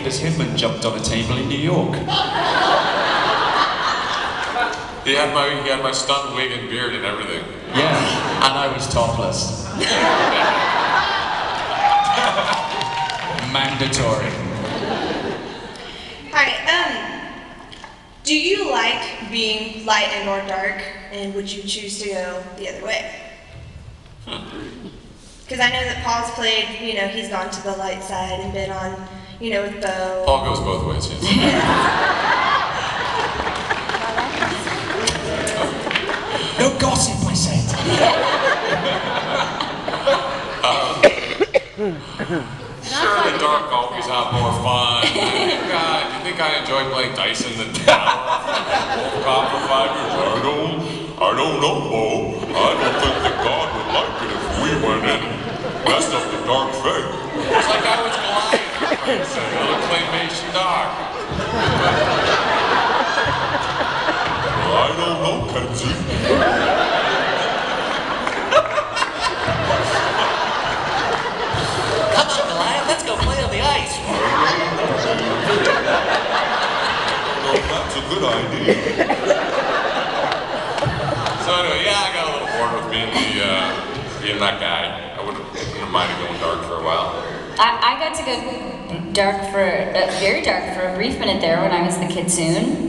played as him and jumped on a table in New York. He had my stunt wig and beard and everything. Yeah, and I was topless. Mandatory. Hi, do you like being light and or dark, and would you choose to go the other way? Because I know that Paul's played, he's gone to the light side and been on, with Bo. Paul goes both ways, yes. No gossip, I said. Sure, the dark always have more fun. God, you think I enjoy playing dice in the tower? Wolf for 5 years? I don't know, Bo. I don't think that God would like it if we went in and messed up the dark fate. It's like I was Goliath, the claymation dog. I don't know, Kenzie. Come on, Goliath, let's go play on the ice. No, that's a good idea. So anyway, yeah, I got a little bored with being that guy. I wouldn't mind going dark for a while. I got to go very dark for a brief minute there when I was the kitsune.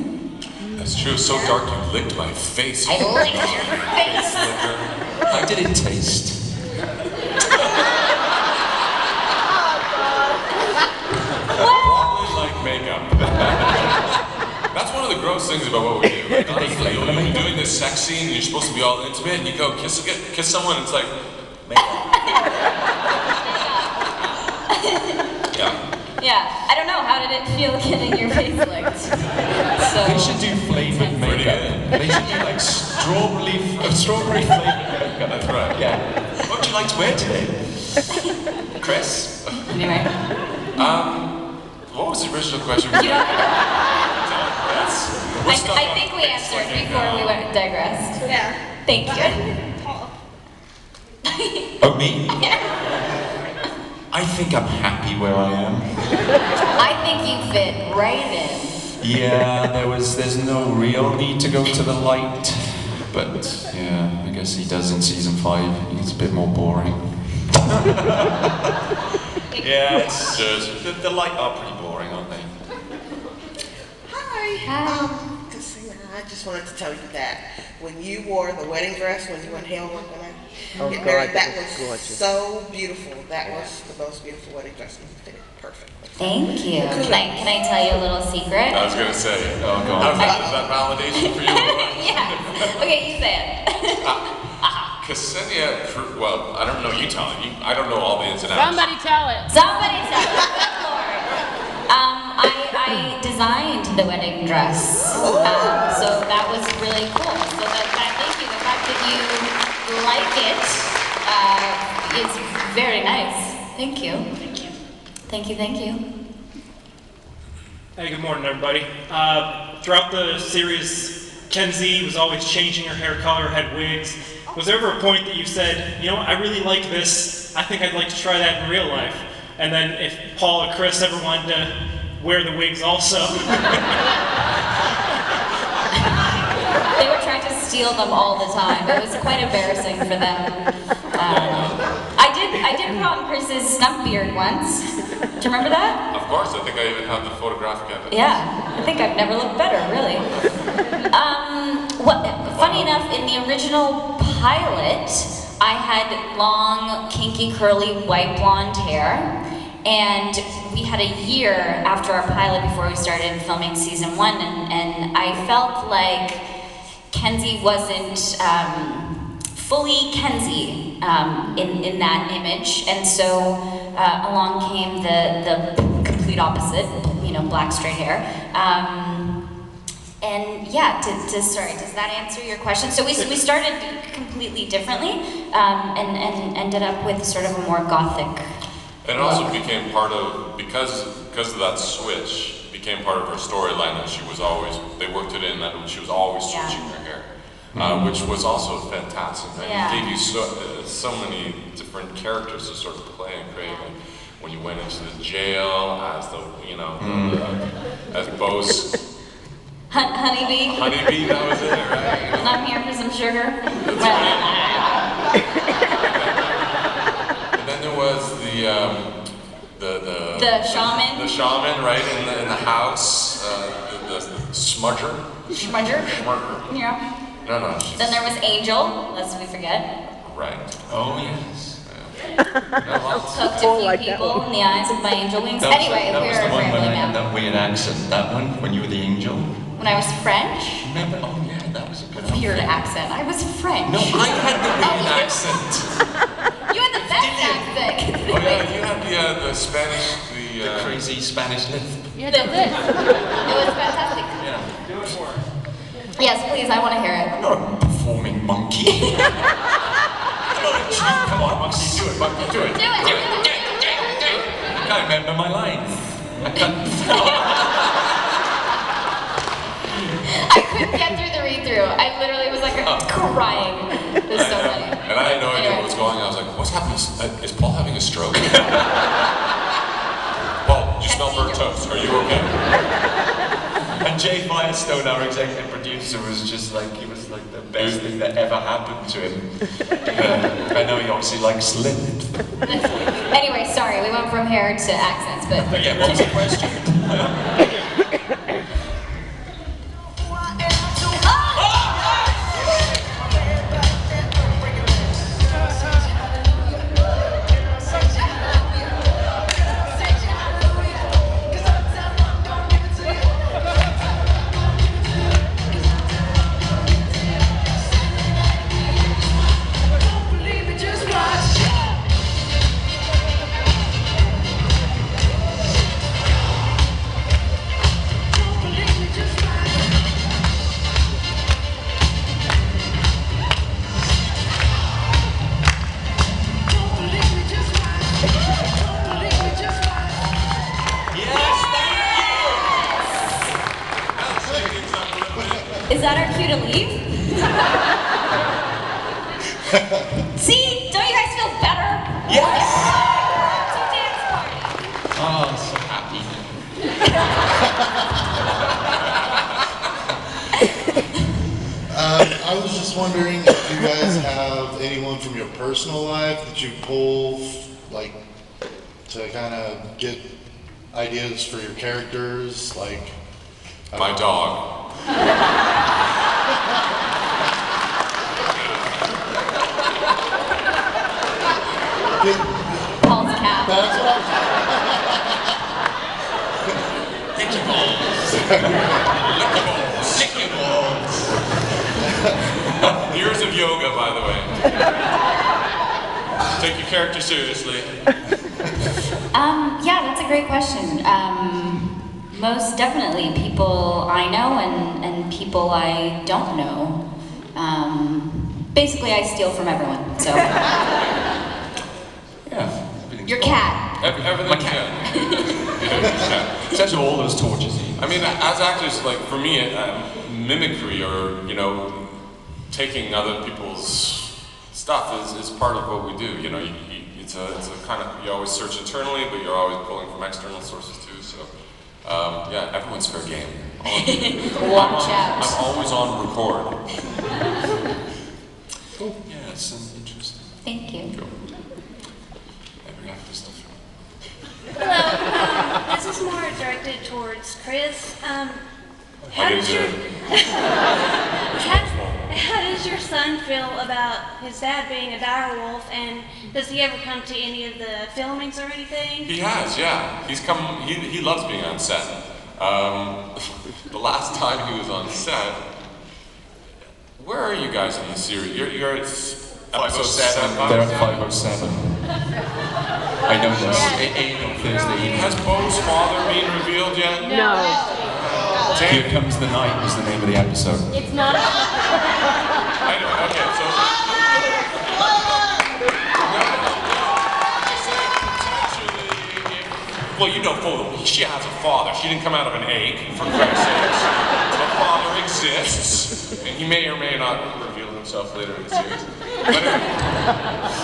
That's true. So dark you licked my face. I licked your face. How did it taste? Probably like makeup. That's one of the gross things about what we do. Like, honestly, you'll be doing this sex scene and you're supposed to be all intimate and you go kiss someone and it's like, Yeah, I don't know. How did it feel getting your face licked? They should do flavored makeup. They should do like strawberry flavored makeup. That's right. Yeah. What would you like to wear today? Kris? Anyway. What was the original question? I think we answered before we digressed. Yeah. Thank you. Oh, me? I think I'm happy where I am. I think you fit right in. Yeah, there's no real need to go to the light. But yeah, I guess he does in season 5. He's a bit more boring. Yeah, it's the light are pretty boring, aren't they? Hi. Ksenia, I just wanted to tell you that when you wore the wedding dress when you and Hale were gonna get married, that was so beautiful. That was the most beautiful wedding dress. You fit perfectly. Thank you. Can I tell you a little secret? I was gonna say, oh god. Is that validation for you? Yeah. Okay, you say it. Ksenia, well, I don't know, you tell it. I don't know all the ins and outs. Somebody tell it. Somebody tell it. Good Lord. I designed the wedding dress, so that was really cool. So thank you. The fact that you like it is very nice. Thank you. Thank you. Hey, good morning, everybody. Throughout the series, Kenzie was always changing her hair color, had wigs. Was there ever a point that you said, I really like this, I think I'd like to try that in real life? And then if Paul or Kris ever wanted to wear the wigs also? They were trying to steal them all the time. It was quite embarrassing for them. I did put on Kris's stump beard once. Do you remember that? Of course, I think I even have the photographic evidence. Yeah, I think I've never looked better, really. Funny enough, in the original pilot, I had long, kinky, curly, white blonde hair, and we had a year after our pilot before we started filming season 1, and I felt like Kenzie wasn't fully Kenzie in that image, and so along came the complete opposite, black straight hair. And yeah, sorry, does that answer your question? So we started completely differently, and ended up with sort of a more gothic. And it also became part of, because of that switch, it became part of her storyline that they worked it in that she was always switching her hair. Which was also fantastic. It gave you so many different characters to sort of play and create. Like when you went into the jail as the Rose. Honeybee. Honeybee, that was it, right? And I'm here for some sugar. And then there was the shaman. The shaman, right, in the house. The smudger. Schmudger. Schmudger. Yeah. No. Then there was Angel, lest we forget. Right. Oh, yes. Hooked a few people in the eyes with my angel wings. Anyway, that was the we're one when I rambling had now. that weird accent. That one, when you were the angel. When I was French, Remember? Oh, yeah, that was a good one. weird accent. I was French. No, I had the weird you- accent. You had the best accent. Oh yeah, you had the Spanish, The crazy Spanish lisp. You had the list. It was fantastic. Yeah. Yes, please, I want to hear it. I'm not a performing monkey. Come on, monkey, do it, monkey, do it. Do it. I can't remember my lines. I couldn't get through the read-through. I literally was like crying. It was so funny. And I had no idea what was going on. I was like, what's happening? Is Paul having a stroke? Paul, you smell burnt toast. Are you okay? And Jay Firestone, our executive producer, was just like, he was like the best thing that ever happened to him. I know he obviously likes lip. Anyway, sorry, we went from hair to accents, but Yeah, what was the question? is that our cue to leave? See? Don't you guys feel better? Yes! It's a dance party. Oh, I'm so happy. I was just wondering if you guys have anyone from your personal life that you pull, like, to kind of get ideas for your characters, like... My dog. Paul's cat. That's what I'm... Lick your balls. Lick your balls. Years of yoga, by the way. Take your character seriously. Yeah, that's a great question. Most definitely people I know and people I don't know. Basically, I steal from everyone, so. Yeah. Your cat. Everything. My cat. Such all those torches. I mean, as actors, like for me, mimicry or taking other people's stuff is part of what we do. It's a kind of, you always search internally, but you're always pulling from external sources too. So yeah, everyone's fair game. Watch out. I'm always on record. Cool. Yeah, it's interesting. Thank you. Cool. Every actor stuff. Hello, this is more directed towards Kris. How does your son feel about his dad being a dire wolf, and does he ever come to any of the filmings or anything? He has, yeah. He's come. He loves being on set. The last time he was on set, where are you guys in the series? You're at episode 7. They're at 507. I know this. 8 on Thursday. Has Bo's father been revealed yet? No, Here Comes the Night was the name of the episode. it's not. I know. Okay, so. Well, she has a father. She didn't come out of an egg, for Christ's sakes. The father exists, and he may or may not reveal himself later in the series. But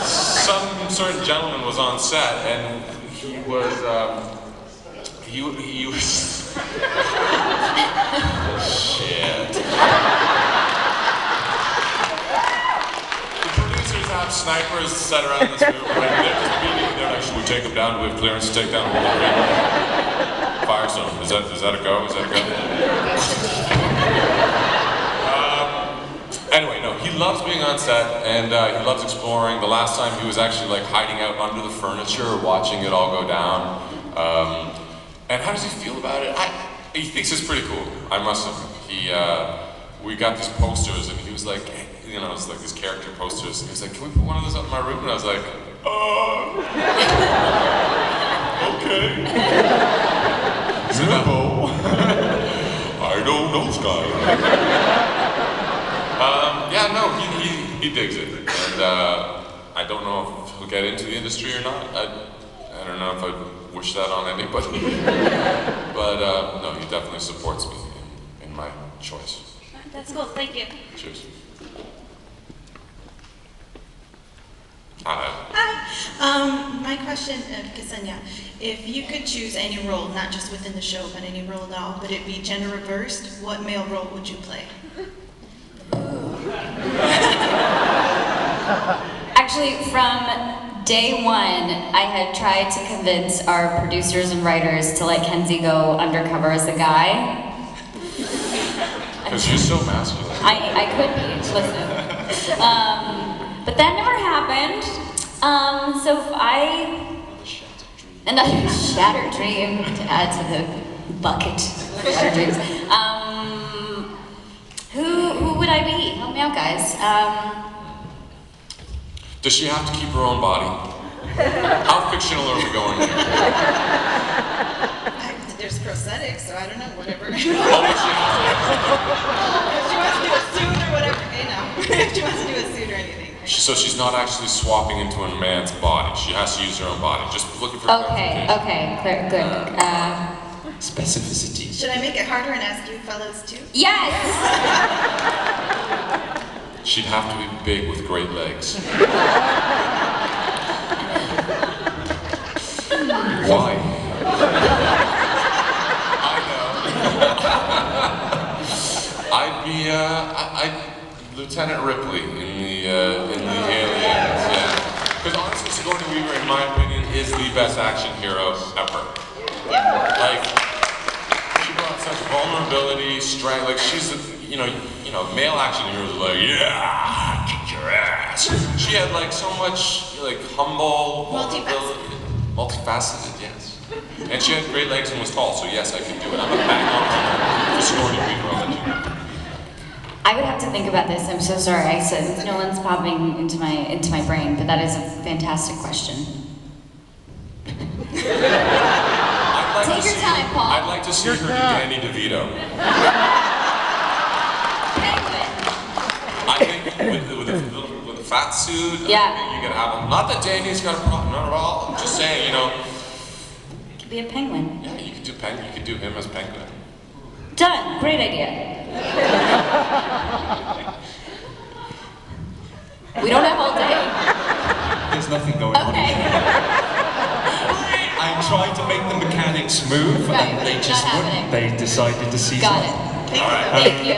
some certain gentleman was on set, and he was snipers set around this room, right? They're just meeting. They're like, should we take them down? Do we have clearance to take down Holden-Ried? Firestone. Is that a go? Is that a go? Anyway, no, he loves being on set, and he loves exploring. The last time he was actually like hiding out under the furniture, watching it all go down. And how does he feel about it? He thinks it's pretty cool, I must admit. We got these posters, and he was like, you know, it's like these character posters, and he was like, can we put one of those up in my room? And I was like, okay. Zimbo. I don't know, Sky. Yeah, no, he digs it, and I don't know if he'll get into the industry or not. I don't know if I'd wish that on anybody, but no, he definitely supports me in my choice. That's cool, thank you. Cheers. Hi. My question, Ksenia, if you could choose any role, not just within the show, but any role at all, but it be gender reversed, what male role would you play? Actually, from day one, I had tried to convince our producers and writers to let Kenzie go undercover as a guy. Because you're so masculine. I could be, listen. But that never happened. So another shattered dream to add to the bucket. Shattered dreams. Who would I be? Help me out, guys. Does she have to keep her own body? How fictional are we going here? There's prosthetics, so I don't know, whatever. Oh, If she wants to do a suit or whatever, hey now. If she wants to do a suit or anything. So she's not actually swapping into a man's body. She has to use her own body. Just looking for Okay, clear, good. Specificity. Should I make it harder and ask you fellows too? Yes! She'd have to be big with great legs. Why? I know. I'd be Lieutenant Ripley in the Aliens. Yeah. Because honestly, Sigourney Weaver, in my opinion, is the best action hero ever. Like, she brought such vulnerability, strength. Like, she's the, you know, male action heroes are like, yeah, kick your ass. She had like so much like humble vulnerability, multifaceted, yes. And she had great legs and was tall, so yes, I could do it. I'm a bang on for Sigourney Weaver. I'll let you know. I would have to think about this. I'm so sorry. I said no one's popping into my brain, but that is a fantastic question. Take your time, Paul. I'd like to see her do Danny DeVito. Penguin. I think with a fat suit, Yeah. you could have him. Not that Danny's got a problem, not at all. I'm just saying, you know. Could be a penguin. Yeah, you could do Penguin. You could do him as Penguin. Done. Great idea. We don't have all day. There's nothing going on. Okay. I'm trying to make the mechanics move, Right, and they not just happening. wouldn't. They decided to seize Got it. it. Alright. Thank you.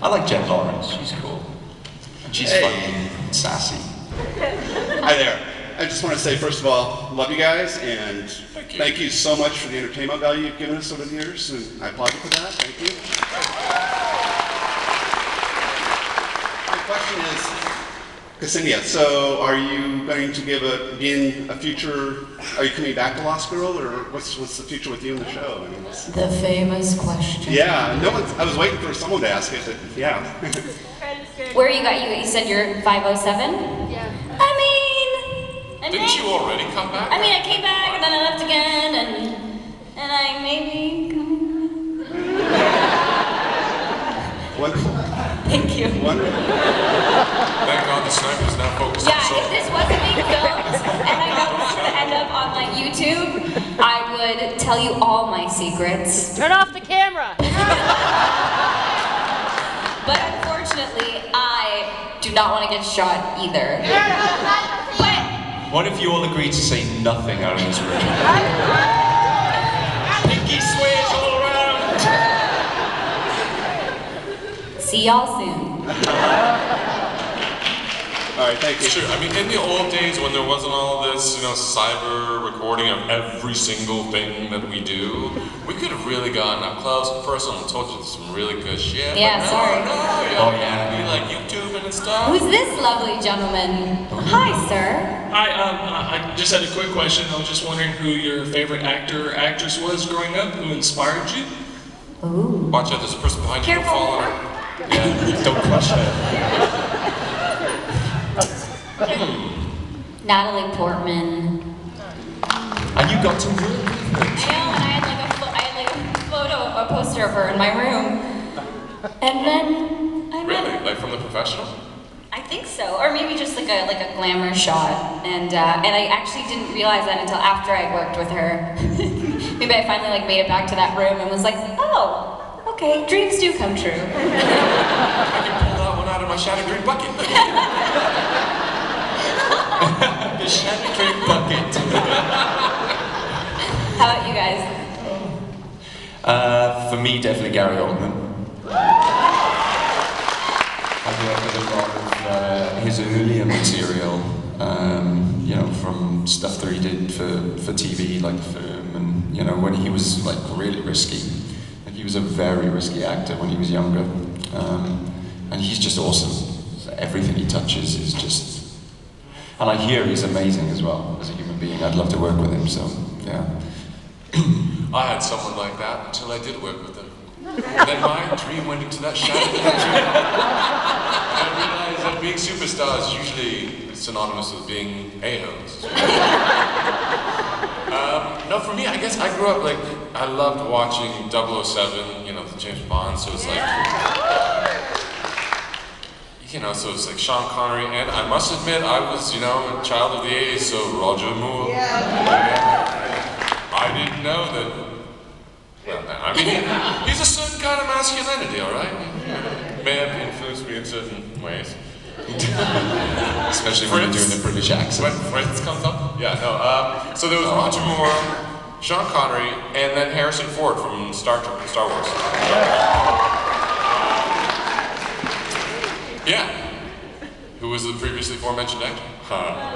I like Jen Lawrence. She's cool. And she's funny and sassy. Hi there. I just want to say, first of all, love you guys, and thank you so much for the entertainment value you've given us over the years, and I applaud you for that. Thank you. My question is, Ksenia, so are you going to be in a future, are you coming back to Lost Girl, or what's the future with you in the show? I mean, The famous question. yeah, I was waiting for someone to ask it, but yeah. Where you got you said you're 507? Yeah. Didn't you already come back? I mean, I came back and then I left again, and I maybe. Wonderful. Thank you. Wonderful. Thank God the sniper's now focused on Yeah, if this wasn't being filmed and I know this is gonna end up on like YouTube, I would tell you all my secrets. Turn off the camera! But unfortunately, I do not want to get shot either. But What if you all agreed to say nothing out of this room? Pinky swears all around! see y'all soon. All right, thank you. Sure. I mean, in the old days when there wasn't all this, cyber recording of every single thing that we do, we could have really gotten up close and personal and told you some really good shit. Yeah, but sorry. No, you gotta be like YouTubing and stuff. Who's this lovely gentleman? Hi, sir. Hi, I just had a quick question. I was just wondering who your favorite actor or actress was growing up, who inspired you? Ooh. Watch out, there's a person behind you. Careful. Don't fall on her. Yeah, don't crush her. Natalie Portman. And you got to work with her. I know, and I had like a photo, a poster of her in my room. And then I met Really? her. Like from The Professional? I think so, or maybe just like a glamour shot. And I actually didn't realize that until after I worked with her. Maybe I finally like made it back to that room and was like, oh, okay, dreams do come true. I can pull that one out of my shattered drink bucket. The shattered drink bucket. How about you guys? For me, definitely Gary Oldman. I grew up with a lot of his earlier material, from stuff that he did for TV, like The Firm, and when he was like really risky. Like he was a very risky actor when he was younger, and he's just awesome. Everything he touches is just, and I hear he's amazing as well as a human being. I'd love to work with him. So yeah. I had someone like that until I did work with them. Then my dream went into that shattered dream. I realized that being superstar is usually synonymous with being a-holes. No, for me, I guess I grew up I loved watching 007, the James Bond, so it's like, so it's like Sean Connery, and I must admit, I was, a child of the 80s, so Roger Moore. I didn't know that. Well, I mean, he's a certain kind of masculinity, all right? May have influenced me in certain ways. Especially when you're doing the British accent. When Fritz comes up? Yeah, no. So there was Roger Moore, Sean Connery, and then Harrison Ford from Star Wars. Yeah. Who was the previously aforementioned actor? Oh,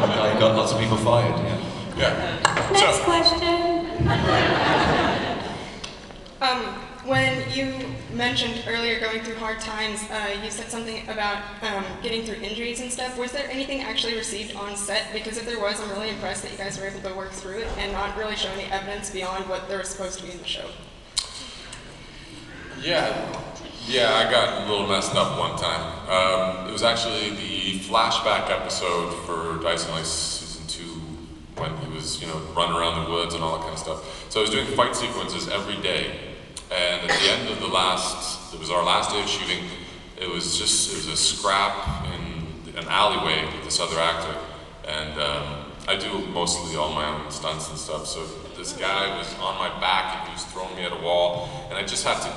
the guy got lots of people fired, Yeah. Next question. When you mentioned earlier going through hard times, you said something about getting through injuries and stuff. Was there anything actually received on set? Because if there was, I'm really impressed that you guys were able to work through it and not really show any evidence beyond what there was supposed to be in the show. Yeah, I got a little messed up one time. It was actually the flashback episode for Dyson Life season 2 when he was, running around the woods and all that kind of stuff. So I was doing fight sequences every day. And at the end of it was our last day of shooting, it was a scrap in an alleyway with this other actor. And I do mostly all my own stunts and stuff. So this guy was on my back and he was throwing me at a wall. And I just had to,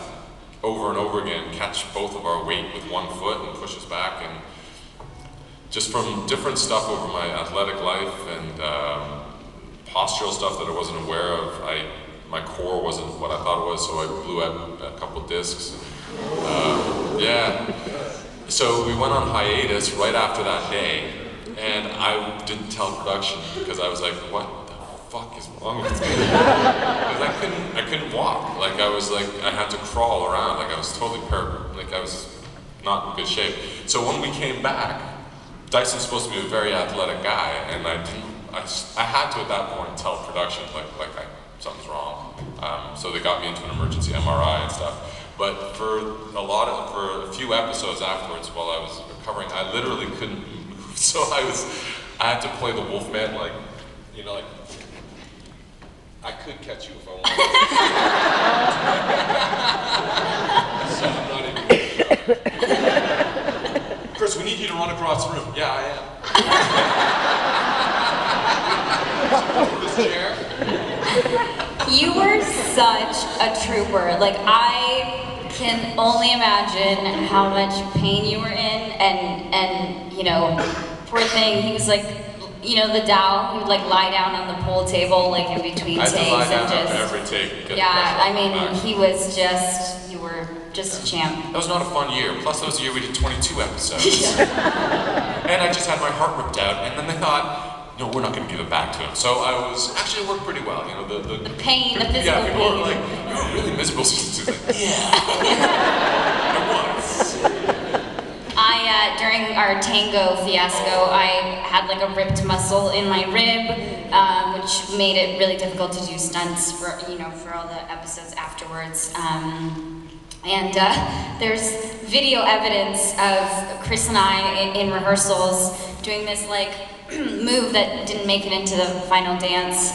over and over again, catch both of our weight with one foot and push us back. And just from different stuff over my athletic life and postural stuff that I wasn't aware of, my core wasn't what I thought it was, so I blew out a couple discs. So we went on hiatus right after that day, and I didn't tell production because I was like, what the fuck is wrong with me? Because I couldn't walk. I had to crawl around. I was totally I was not in good shape. So when we came back, Dyson's supposed to be a very athletic guy, and I had to at that point tell production something's wrong. So they got me into an emergency MRI and stuff. But for a few episodes afterwards, while I was recovering, I literally couldn't move. So I had to play the Wolfman, I could catch you if I wanted. So I'm not even. Kris, we need you to run across the room. Yeah, I am. This chair. You were such a trooper. I can only imagine how much pain you were in, and poor thing, he was you know, the Dow, he would like lie down on the pool table like in between I takes had to lie and down just. after every take. Get the Yeah, pressure I off mean, my back. he was just, you were just a champ. That was not a fun year. Plus, that was the year we did 22 episodes. And I just had my heart ripped out, and then they thought, no, we're not going to give it back to him. So I was, actually it worked pretty well. You know, The pain, the physical yeah, people pain. were like, you were really miserable. She's like, yeah. I was. During our tango fiasco, I had like a ripped muscle in my rib, which made it really difficult to do stunts for, you know, for all the episodes afterwards. There's video evidence of Kris and I in rehearsals doing this like move that didn't make it into the final dance,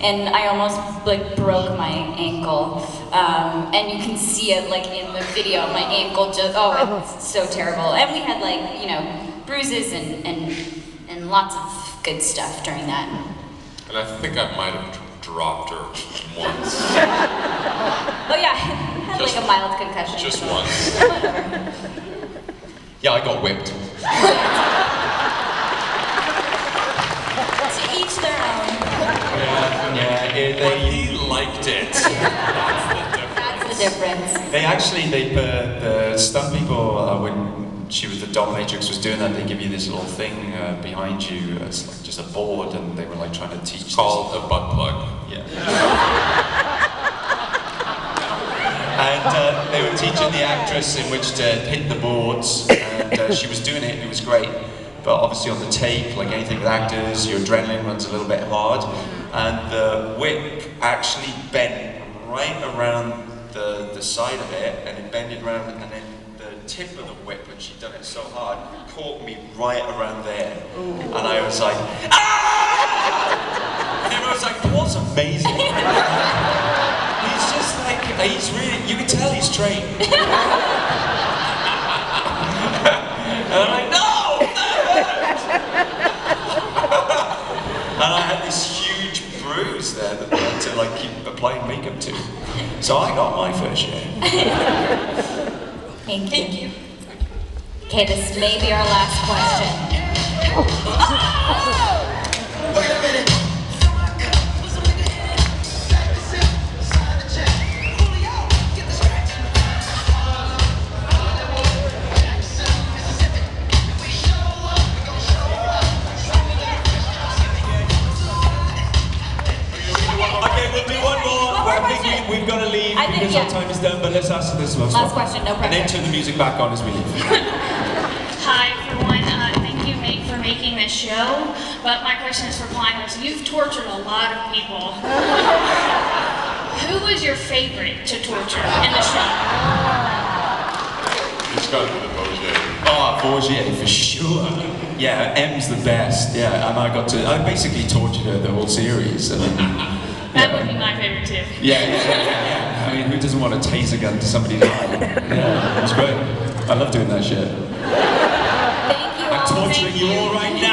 and I almost like broke my ankle, and you can see it like in the video. My ankle just it's so terrible, and we had like, you know, bruises and lots of good stuff during that. And I think I might have dropped her once. Oh yeah, I had Just- like a mild concussion. Just once. Yeah, I got whipped. To each their own. But he liked it. That's the difference. The stunt people, when she was the dominatrix was doing that, they give you this little thing behind you, it's like just a board, and they were like trying to teach. Called a butt plug. Yeah. And they were teaching the actress in which to hit the boards, and she was doing it, and it was great. But obviously on the tape, like anything with actors, your adrenaline runs a little bit hard, and the whip actually bent right around the side of it, and it bended around, and then the tip of the whip, when she'd done it so hard, caught me right around there. And I was like, ah! And everyone was like, Paul's amazing. He's just like, he's really, you can tell he's trained. And I'm like, no! And I had this huge bruise there that I had to like keep applying makeup to. So I got my fair share. Thank you. Okay, this may be our last question. Wait a minute. We've got to leave I think, because yeah. our time is done, but let's ask this last one. Last question, no pressure. And then turn the music back on as we leave. Hi, for one, thank you for making this show. But my question is for climbers. You've tortured a lot of people. Who was your favorite to torture in the show? It's got to be the Bourget. Oh, Bourget for sure. Yeah, M's the best. Yeah, and I basically tortured her the whole series. I mean, That would be my favorite too. Yeah. I mean, who doesn't want a taser gun to somebody's eye? Yeah, it's great. I love doing that shit. Thank you all. I'm torturing you all right now.